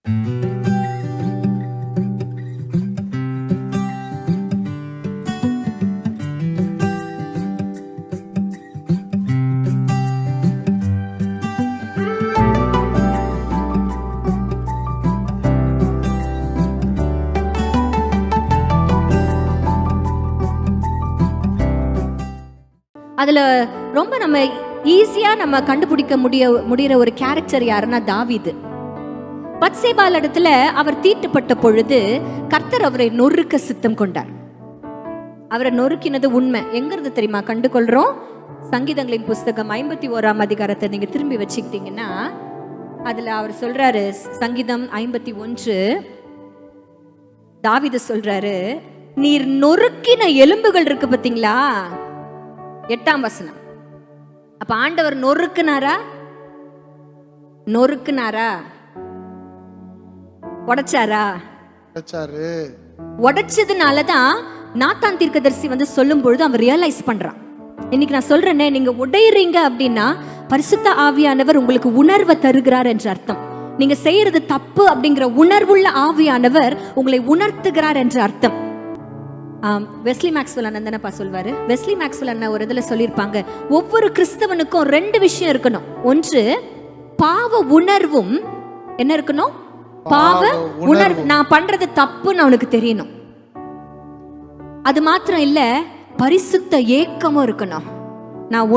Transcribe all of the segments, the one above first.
அதுல ரொம்ப நம்ம ஈஸியா நம்ம கண்டுபிடிக்க முடிகிற ஒரு கேரக்டர் யாருன்னா தாவீது. பத்சேபாள் இடத்துல அவர் தீட்டுப்பட்ட பொழுது கர்த்தர் அவரை நொறுக்க சித்தம் கொண்டார். அவரை நொறுக்கினது உண்மை. எங்கிறது தெரியுமா கண்டு கொள்றோம்? சங்கீதங்களின் புஸ்தகம் 51ஆம் அதிகாரத்தை நீங்க திரும்பி வச்சுக்கிட்டீங்கன்னா அதுல அவர் சொல்றாரு, சங்கீதம் 51 தாவீது சொல்றாரு, நீர் நொறுக்கின எலும்புகள் இருக்கு பாத்தீங்களா, 8ஆம் வசனம். அப்ப ஆண்டவர் நொறுக்குனாரா? உடைச்சாரா? உடைச்சதுனாலதான் நாத்தான் தீர்க்கதரிசி வந்து சொல்லும் பொழுது அவன் ரியலைஸ் பண்றான். இன்னைக்கு நான் சொல்றேனே, நீங்க உடையறீங்க அப்படின்னா பரிசுத்த ஆவியானவர் உங்களுக்கு உணர்வை தருகிறார் என்று அர்த்தம். நீங்க செய்யறது தப்பு அப்படிங்கிற உணர்வுள்ள ஆவியானவர் உங்களை உணர்த்துகிறார் என்று அர்த்தம். வெஸ்லி மேக்ஸ்வெல் அண்ணன் தானப்பா சொல்வாரு. வெஸ்லி மேக்ஸ்வெல் அண்ணன் ஒரு இதுல சொல்லியிருப்பாங்க, ஒவ்வொரு கிறிஸ்தவனுக்கும் 2 விஷயம் இருக்கணும். ஒன்று பாவ உணர்வும், என்ன இருக்கணும்? பாவ உணர்வு. நான் பண்றது தப்புன்னு அவனுக்கு தெரியணும். அது மாத்திரம் இல்ல, பரிசுத்த ஏக்கமும் இருக்கணும். நான்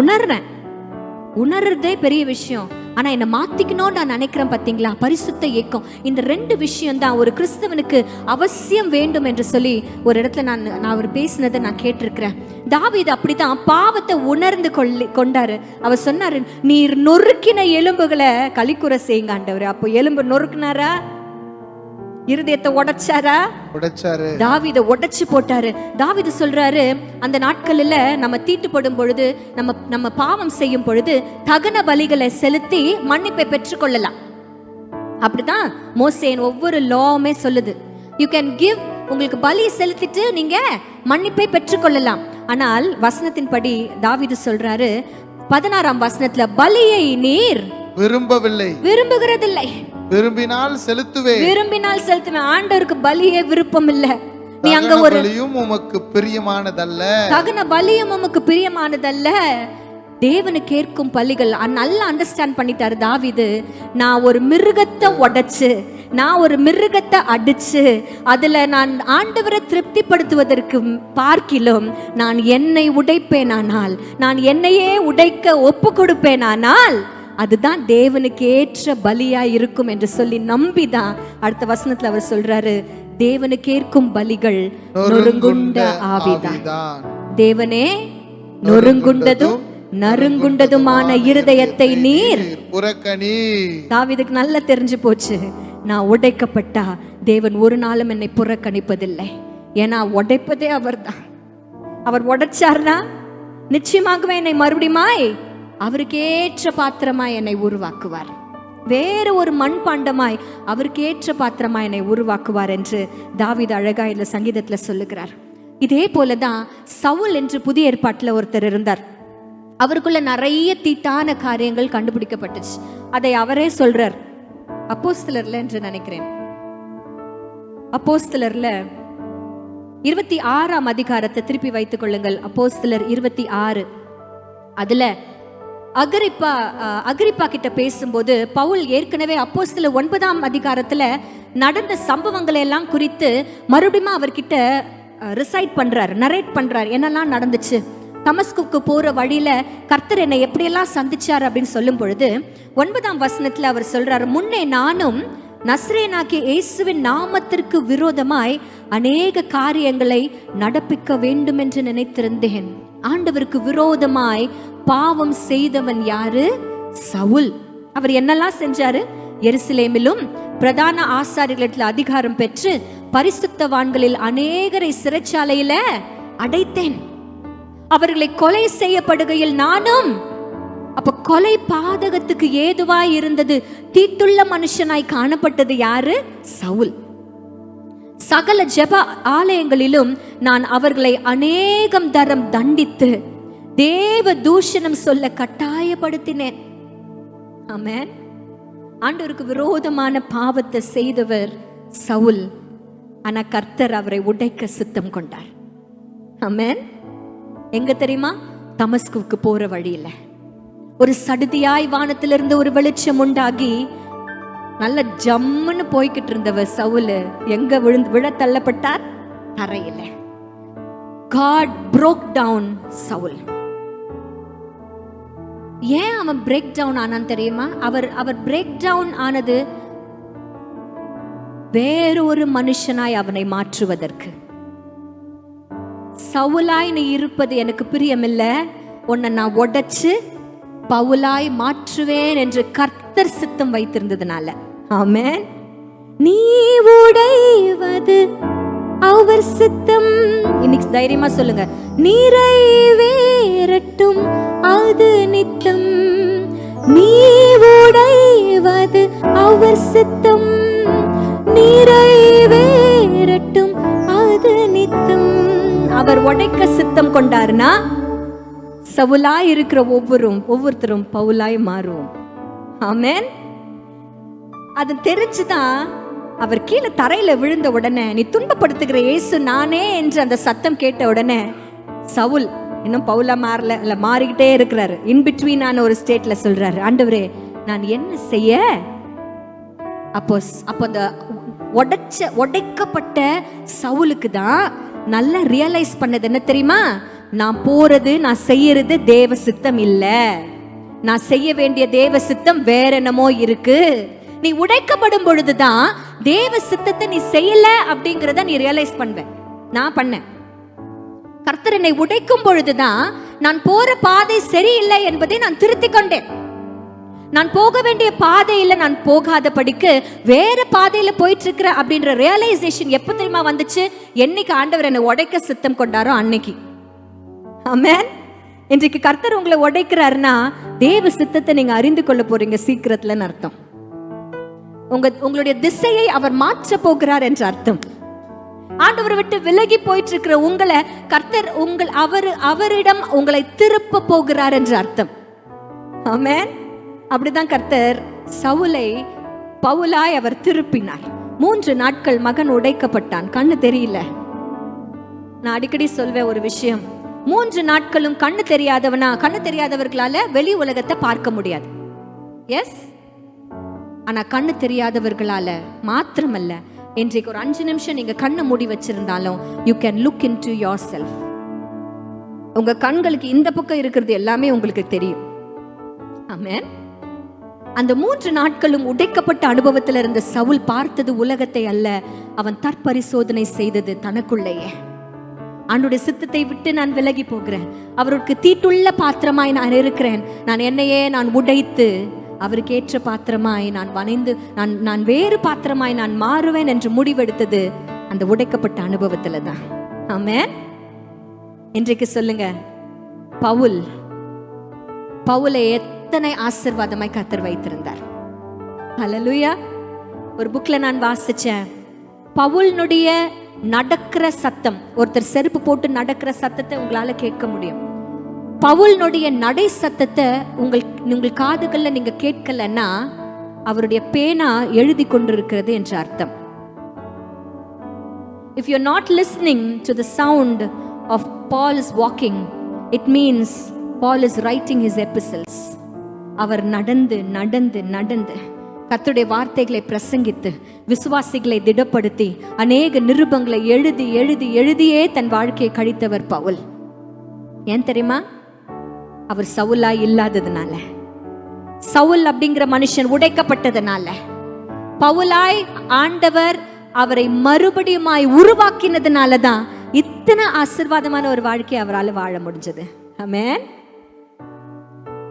உணர்றதே பெரிய விஷயம், ஆனா என்ன மாத்திக்கணும்னு நான் நினைக்கிறேன் பாத்தீங்களா, பரிசுத்த ஏக்கம். இந்த 2 விஷயம் தான் ஒரு கிறிஸ்தவனுக்கு அவசியம் வேண்டும் என்று சொல்லி ஒரு இடத்துல நான் அவர் பேசினதை நான் கேட்டிருக்கிறேன். தாவீது அப்படிதான் பாவத்தை உணர்ந்து கொண்டாரு. அவர் சொன்னாரு, நீர் நொறுக்கின எலும்புகளை களிக்குற செய்யுங்க ஆண்டவர். அப்போ எலும்பு நொறுக்குனாரா? இருதயத்தை உடைச்சாரா? தாவீதை உடைச்சு போட்டாரு. தாவீது சொல்றாரு, அந்த நாட்களில் நம்ம தீட்டுப்படும் பொழுது, நம்ம பாவம் செய்யும் பொழுது தகன பலிகளை செலுத்தி மன்னிப்பை பெற்றுக்கொள்ளலாம். அப்படிதான் மோசேயின் ஒவ்வொரு லாவுமே சொல்லுது. யூ கேன் கிவ், உங்களுக்கு பலி செலுத்திட்டு நீங்க மன்னிப்பை பெற்றுக்கொள்ளலாம். ஆனால் வசனத்தின்படி தாவீது சொல்றாரு 16ஆம் வசனத்துல, பலியை நீர் விரும்புகிறதில்லை, விரும்பினால் செலுத்துவேன். ஆண்டவருக்கு பலியே விருப்பம் இல்ல. நீ அங்க ஒரு உமக்கு பிரியமானதல்ல, தகன பலியும் உமக்கு பிரியமானதல்ல. தேவனுக்கு கேட்கும் பலிகள். நல்லா அண்டர்ஸ்டாண்ட் பண்ணிட்டாரு தாவீது. நான் ஒரு மிருகத்தை உடைச்சு, நான் ஒரு மிருகத்தை அடிச்சு அதுல நான் ஆண்டவரை திருப்திப்படுத்துவதற்கு பார்க்கிலும் நான் என்னை உடைப்பேனானால், நான் என்னையே உடைக்க ஒப்பு கொடுப்பேனானால் அதுதான் தேவனுக்கு ஏற்ற பலியா இருக்கும் என்று சொல்லி நம்பிதான் அடுத்த வசனத்துல அவர் சொல்றாரு, தேவனுக்கு ஏற்கும் பலிகள் நொறுங்குண்ட ஆவிதான். தேவனே, நொறுங்குண்டதும் நறுங்குண்டதுமான இருதயத்தை நீர் புறக்கணி. தாவீதுக்கு நல்லா தெரிஞ்சு போச்சு, நான் உடைக்கப்பட்டா தேவன் ஒரு நாளும் என்னை புறக்கணிப்பதில்லை. ஏன்னா உடைப்பதே அவர் தான். அவர் உடைச்சார்னா நிச்சயமாகவே என்னை மறுபடியுமாய் அவருக்கு ஏற்ற பாத்திரமாய் என்னை உருவாக்குவார். வேற ஒரு மண் பாண்டமாய் அவருக்கு ஏற்ற பாத்திரமாய் என்னை உருவாக்குவார் என்று தாவீது அழகா இந்த சங்கீதத்துல சொல்லுகிறார். இதே போலதான் சவுல் என்று புதிய ஏற்பாட்டுல ஒருத்தர் இருந்தார். அவருக்குள்ள நிறைய தீட்டான காரியங்கள் கண்டுபிடிக்கப்பட்டுச்சு. அதை அவரே சொல்றார். அப்போஸ்தலர்ல என்று நினைக்கிறேன், அப்போஸ்தலர்ல 26ஆம் அதிகாரத்தை திருப்பி வைத்துக் கொள்ளுங்கள். அப்போஸ்தலர் 26 அதுல அகிரிப்பா கிட்ட பேசும்போது பவுல் ஏற்கனவே அப்போஸ்தலர் 9ஆம் அதிகாரத்துல நடந்த சம்பவங்களை எல்லாம் குறித்து மறுபடியும் அவர்கிட்ட ரிசைட் பண்றார், நரேட் பண்றார், என்னெல்லாம் நடந்துச்சு. தமஸ்குக்கு போற வழியில கர்த்தர் என்னை எப்படியெல்லாம் சந்திச்சார் அப்படின்னு சொல்லும் பொழுது 9ஆம் வசனத்துல அவர் சொல்றாரு, முன்னே நானும் நஸ்ரேனாகிய இயேசுவின் நாமத்திற்கு விரோதமாய் அநேக காரியங்களை நடப்பிக்க வேண்டும் என்று நினைத்திருந்தேன். ஆண்டவருக்கு விரோதமாய் பாவம் செய்தவன் யாரு? சவுல். அவர் என்னெல்லாம் செஞ்சாரு? எருசலேமிலும் பிரதான ஆசாரியர்களிடத்தில் அதிகாரம் பெற்று பரிசுத்தவான்களில் அநேகரை சிறைச்சாலையில அடைத்தேன். அவர்களை கொலை செய்யப்படுகையில் நானும். அப்ப கொலை பாதகத்துக்கு ஏதுவாய் இருந்தது, தீட்டுள்ள மனுஷனாய் காணப்பட்டது யாரு? சவுல். சகல ஜெப ஆலயங்களிலும் நான் அவர்களை அநேகம் தரம் தண்டித்து தேவ தூஷணம் சொல்ல கட்டாயப்படுத்தினேன். ஆமென். ஆண்டவருக்கு விரோதமான பாவத்தை செய்தவர் சவுல். ஆனா கர்த்தர் அவரை உடைக்க சித்தம் கொண்டார். ஆமென். எங்க தெரியுமா? தமஸ்குவுக்கு போற வழியில ஒரு சடுதியாய் வானத்திலிருந்து ஒரு வெளிச்சம் உண்டாகி நல்ல ஜம்முன்னு போய்கிட்டு இருந்தவர் சவுல் எங்க விழ தள்ளப்பட்டார்? தரையில. God broke down Saul. ஏன் அவன் பிரேக் டவுன் ஆனான்னு தெரியுமா? அவர் பிரேக் டவுன் ஆனது வேறொரு மனுஷனாய் அவனை மாற்றுவதற்கு. சவுலாய் நீ இருப்பது எனக்கு பிரியமில்ல, உன்னை நான் உடைச்சு பவுலாய் மாற்றுவேன் என்று கர்த்தர் சித்தம் வைத்திருந்ததுனால. ஆமென். நீ உடைவது அவர் சித்தம். இன்னைக்கு தைரியமா சொல்லுங்க, நிறைவேறட்டும் அது நித்தம். நீ உடைவது அவர் சித்தம், நிறைவேறட்டும் அது நித்தம். அவர் உடைக்க சித்தம் கொண்டாருன்னா சவுலாய் இருக்கிற ஒவ்வொருத்தரும் பவுலாய் மாறுவோம். ஆமென். அது தெரிஞ்சுதான் அவர் கீழே தரையில விழுந்த உடனே, நீ துன்பப்படுத்துகிற இயேசு நானே என்று அந்த சத்தம் கேட்ட உடனே சவுல் இன்னும் பவுலா மாறல, இல்ல மாறிக்கிட்டே இருக்கிறாரு. இன்பிட்வீனான ஒரு ஸ்டேட்ல சொல்றாரு, ஆண்டவரே நான் என்ன செய்ய? அப்போ அந்த உடைக்கப்பட்ட சவுலுக்கு தான் நல்லா ரியலைஸ் பண்ணது என்ன தெரியுமா? நான் போறது, நான் செய்யறது தேவ சித்தம் இல்ல, நான் செய்ய வேண்டிய தேவ சித்தம் வேற என்னமோ இருக்கு. நீ உடைக்கப்படும் பொழுதுதான் தேவ சித்தத்தை நீ செய்யல அப்படிங்கறத நீ ரியலைஸ் பண்ணுவ. நான் பண்ணேன். கர்த்தர் என்னை உடைக்கும் பொழுதுதான் நான் போற பாதை சரியில்லை என்பதை நான் திருத்திக் கொண்டேன். நான் போக வேண்டிய பாதையில நான் போகாத படிக்கு வேற பாதையில போயிட்டு இருக்கிற அப்படின்ற ரியலைசேஷன் எப்ப தெரியுமா வந்துச்சு? என்னைக்கு ஆண்டவர் என்னை உடைக்க சித்தம் கொண்டாரோ அன்னைக்கு. ஆமென். இன்றைக்கு கர்த்தர் உங்களை உடைக்கிறாருன்னா தேவ சித்தத்தை நீங்க அறிந்து கொள்ள போறீங்க சீக்கிரத்துலன்னு அர்த்தம். உங்களுடைய திசையை அவர் மாற்ற போகிறார் என்ற அர்த்தம். ஆண்டவரை விட்டு விலகி போயிட்டு இருக்கிற உங்களை கர்த்தர் அவரிடம் உங்களை திருப்ப போகிறார் என்ற அர்த்தம். ஆமென். அப்படிதான் கர்த்தர் சவுலை பவுலாய் அவர் திருப்பினார். 3 நாட்கள் மகன் உடைக்கப்பட்டான், கண்ணு தெரியல. நான் அடிக்கடி சொல்வேன் ஒரு விஷயம், 3 நாட்களும் கண்ணு தெரியாதவர்களால வெளி உலகத்தை பார்க்க முடியாது. எஸ். ஆனா கண்ணு தெரியாதவர்களால மாத்திரமல்ல, இன்றைக்கு ஒரு 5 நிமிஷம் நீங்க கண்ணை மூடி வச்சிருந்தாலும் you can look into yourself. உங்க கண்களுக்கு இந்த பக்கம் இருக்கிறது எல்லாமே உங்களுக்கு தெரியும். ஆமென். அந்த 3 நாட்களும் உடைக்கப்பட்ட அனுபவத்தில் இருந்த சவுல் பார்த்தது உலகத்தை அல்ல, அவன் தற்பரிசோதனை செய்தது தனக்குள்ளேயே. ஆண்டவருடைய சித்தத்தை விட்டு நான் விலகி போகிறேன், அவருக்கு தீட்டுள்ள பாத்திரமாய் நான் இருக்கிறேன், நான் என்னையே நான் உடைத்து அவருக்கு ஏற்ற பாத்திரமாய் நான் வணைந்து நான் வேறு பாத்திரமாய் நான் மாறுவேன் என்று முடிவெடுத்தது அந்த உடைக்கப்பட்ட அனுபவத்துல தான். ஆமென். இன்றைக்கு சொல்லுங்க, பவுலை எத்தனை ஆசீர்வாதமாய் கர்த்தர் வைத்திருந்தார். ஹல்லேலூயா. ஒரு புக்ல நான் வாசிச்சேன், பவுலினுடைய நடக்கிற சத்தம், ஒருத்தர் செருப்பு போட்டு நடக்கிற சத்தத்தை உங்களால கேட்க முடியும். பவுலினுடைய நடை சத்தத்தை உங்கள் காதுகள்ல நீங்க கேட்கலன்னா அவருடைய பேனா எழுதி கொண்டிருக்கிறது என்று அர்த்தம். If you're not listening to the sound of Paul's walking, it means Paul is writing his epistles. அவர் நடந்து நடந்து நடந்து கர்த்தருடைய வார்த்தைகளை பிரசங்கித்து விசுவாசிகளை திடப்படுத்தி அநேக நிருபங்களை எழுதி எழுதி எழுதியே தன் வாழ்க்கையை கழித்தவர் பவுல். ஏன் தெரியுமா? அவர் சவுலாய் இல்லாததுனால, சவுல் அப்படிங்கிற மனுஷன் உடைக்கப்பட்டதுனால, பவுலாய் ஆண்டவர் அவரை மறுபடியுமாய் உருவாக்கினதுனால தான் இத்தனை ஆசீர்வாதமான ஒரு வாழ்க்கை அவரால் வாழ முடிஞ்சது. ஆமென்.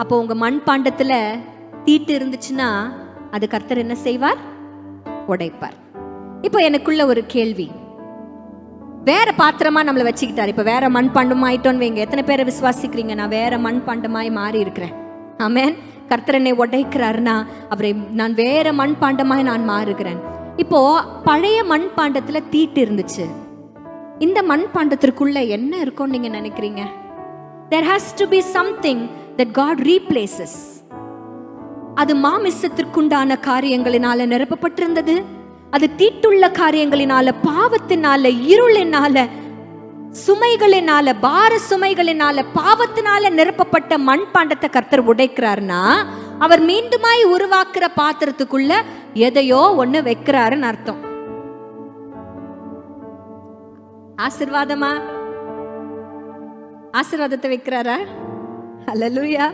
அப்போ உங்க மண்பாண்டத்துல தீட்டு இருந்துச்சுன்னா அது கர்த்தர் என்ன செய்வார்? உடைப்பார். இப்போ எனக்குள்ள ஒரு கேள்வி, வேற பாத்திரமா நம்மளை வச்சுக்கிட்டாரு, இப்ப வேற மண்பாண்டமா ஆயிட்டோன்னு வைங்க. எத்தனை பேரை விசுவாசிக்கிறீங்க நான் வேற மண்பாண்டமாய் மாறி இருக்கிறேன்? ஆமென். கர்த்தர் என்னை உடைக்கிறாருன்னா அவரை நான் வேற மண்பாண்டமாய் நான் மாறுகிறேன். இப்போ பழைய மண்பாண்டத்துல தீட்டு இருந்துச்சு, இந்த மண்பாண்டத்திற்குள்ள என்ன இருக்கும்னு நீங்க நினைக்கிறீங்க? There has to be something that God replaces. அது மாமிசத்திற்குண்டான காரியங்களினால நிரப்பப்பட்டிருந்தது. அது தீட்டுள்ள காரியங்களினால, பாவத்தினால, இருளினால, சுமைகளினால, பார சுமைகளினால, பாவத்தினால நிரப்பப்பட்ட மண்பாண்டத்தை கர்த்தர் உடைக்கிறார்னா, அவர் மீண்டுமாய் உருவாக்குற பாத்திரத்துக்குள்ள எதையோ ஒண்ணு வைக்கிறாருன்னு அர்த்தம். ஆசீர்வாதமா? ஆசீர்வாதத்தை வைக்கிறாரா? அல்லேலூயா.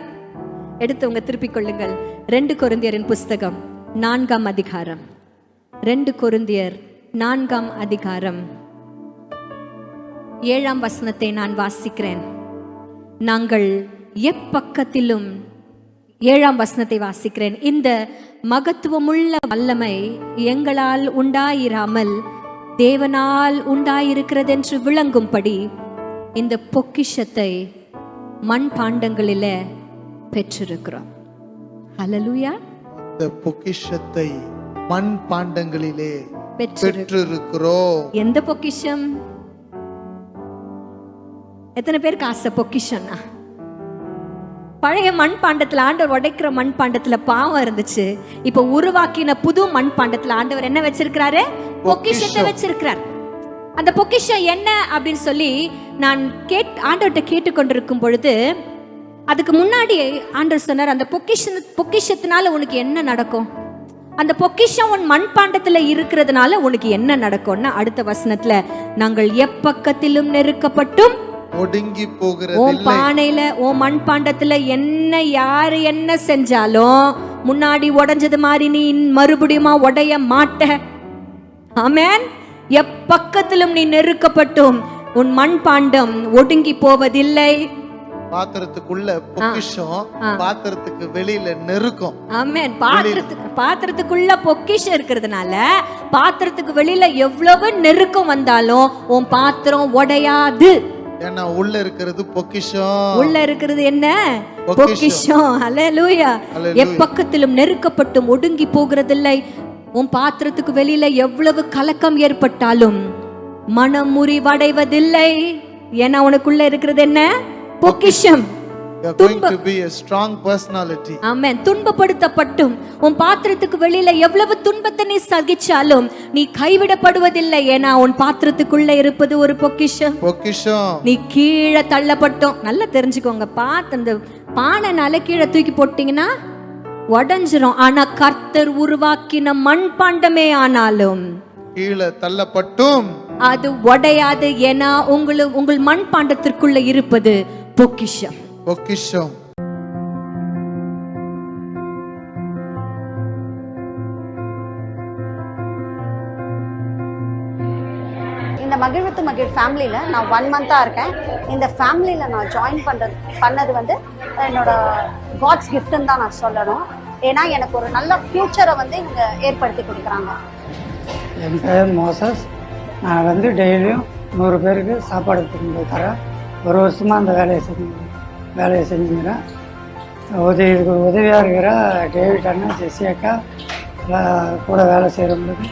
எடுத்தவங்க திருப்பிக் கொள்ளுங்கள். 2 கொரிந்தியரின் புஸ்தகம் 4ஆம் அதிகாரம். 2 கொரிந்தியர் 4ஆம் அதிகாரம் 7ஆம் வசனத்தை நான் வாசிக்கிறேன். நாங்கள் எப்பக்கத்திலும் 7ஆம் வசனத்தை வாசிக்கிறேன். இந்த மகத்துவமுள்ள வல்லமை எங்களால் உண்டாயிராமல் தேவனால் உண்டாயிருக்கிறது என்று விளங்கும்படி இந்த பொக்கிஷத்தை மண்பாண்டங்களில பெற்றிருக்கிறோம். ஹல்லேலூயா. இந்த பொக்கிஷத்தை மண்பாண்டங்களிலே பெற்றிருக்கிறோம். எந்த பொக்கிஷம்? எத்தனை பேருக்கு ஆசை பொக்கிஷம்னா? பழைய மண்பாண்டத்துல ஆண்டவர் உடைக்கிற மண்பாண்டத்துல பாவம் இருந்துச்சு. இப்ப உருவாக்கின புது மண்பாண்டத்துல ஆண்டவர் என்ன வச்சிருக்கிறாரு? பொக்கிஷத்தை வச்சிருக்கிறார். அந்த பொக்கிஷம் என்ன அப்படின்னு சொல்லி நான் ஆண்டவர்கிட்ட கேட்டுக்கொண்டிருக்கும் பொழுது, அதுக்கு முன்னாடி ஆண்டவர் சொன்னார், அந்த பொக்கிஷத்தினால உனக்கு என்ன நடக்கும்? அந்த பொக்கிஷம் உன் மண்பாண்டத்துல இருக்கிறதுனால உனக்கு என்ன நடக்கும்னா, அடுத்த வசனத்துல, நாங்கள் எப்பக்கத்திலும் நெருக்கப்பட்டும் ஒடுங்கி போகிறது. உன் பானையில, உன் மண்பாண்டத்துல என்ன யாரு என்ன செஞ்சாலும் முன்னாடி உடைஞ்சது மாதிரி நீ மறுபடியுமா உடைய மாட்ட. ஆமென். எப்பக்கத்திலும் நீ நெருக்கப்பட்டும் உன் மண்பாண்டம் ஒடுங்கி போவதில்லை. பாத்திரத்துக்குள்ள பொக்கிஷம், பாத்திரத்துக்கு வெளியில நெருக்கம். ஆமென். பாத்திரத்துக்குள்ள பொக்கிஷம் இருக்கிறதுனால பாத்திரத்துக்கு வெளியில எவ்வளவு நெருக்கம் வந்தாலும் உன் பாத்திரம் உடையாது. ஏன்னா உள்ள இருக்கிறது பொக்கிஷம். உள்ள இருக்கிறது என்ன? பொக்கிஷம். ஹல்லேலூயா. எப்பக்கத்திலும் நெருக்கப்பட்டும் ஒடுங்கி போகிறதில்லை. உன் பாத்திரத்துக்கு வெளியில எவ்வளவு கலக்கம் ஏற்பட்டாலும் மனம் முறிவடைவதில்லை. ஏன்னா உனக்குள்ள இருக்கிறது என்ன? பொக்கிஷம். ஆமென். துன்பப்படுத்தப்பட்டும் உன் பாத்திரத்துக்கு வெளியில எவ்வளவு துன்பத்தை நீ சகிச்சாலும் நீ கைவிடப்படுவதில்லை. ஏன்னா உன் பாத்திரத்துக்குள்ள இருப்பது ஒரு பொக்கிஷம். நீ கீழே தள்ளப்பட்டோம். நல்லா தெரிஞ்சுக்கோங்க. அந்த பானைனால கீழே தூக்கி போட்டீங்கன்னா உடைஞ்சிரும். ஆனா கர்த்தர் உருவாக்கின மண்பாண்டமே ஆனாலும் கீழே தள்ளப்பட்டும் அது உடையாது. ஏன்னா உங்கள் மண்பாண்டத்திற்குள்ள இருப்பது பொக்கிஷம். பொக்கிஷம். இந்த மகிழ்வுத்து மகிழ் ஃபேமிலியில நான் 1 மந்த்தா இருக்கேன். இந்த ஃபேமிலியில நான் ஜாயின் பண்ணது வந்து என்னோட காட்ஸ் கிஃப்ட்னு தான் நான் சொல்லணும். ஏன்னா எனக்கு ஒரு நல்ல ஃபியூச்சரை வந்து இவங்க ஏற்படுத்தி கொடுக்குறாங்க. என் பேர் மோசஸ். நான் வந்து டெய்லியும் 100 பேருக்கு சாப்பாடு எடுத்துட்டு தரேன். 1 வருஷமாக அந்த வேலையை செஞ்சுக்கிறேன். இதுக்கு உதவியாக இருக்கிற டேவிட் அண்ணன், ஜெஸ்ஸி அக்கா கூட வேலை செய்கிறவங்களுக்கு,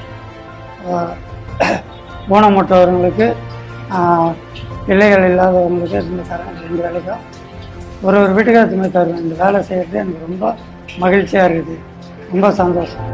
ஊனமுற்றவர்களுக்கு, பிள்ளைகள் இல்லாதவங்களுக்கு இருந்து தரேன். 2 வேலைக்கும் ஒரு வீட்டுக்கு அதுமாதிரி தருவேன். இந்த வேலை செய்கிறது எனக்கு ரொம்ப மகிழ்ச்சியாக இருக்குது. ரொம்ப சந்தோஷம்.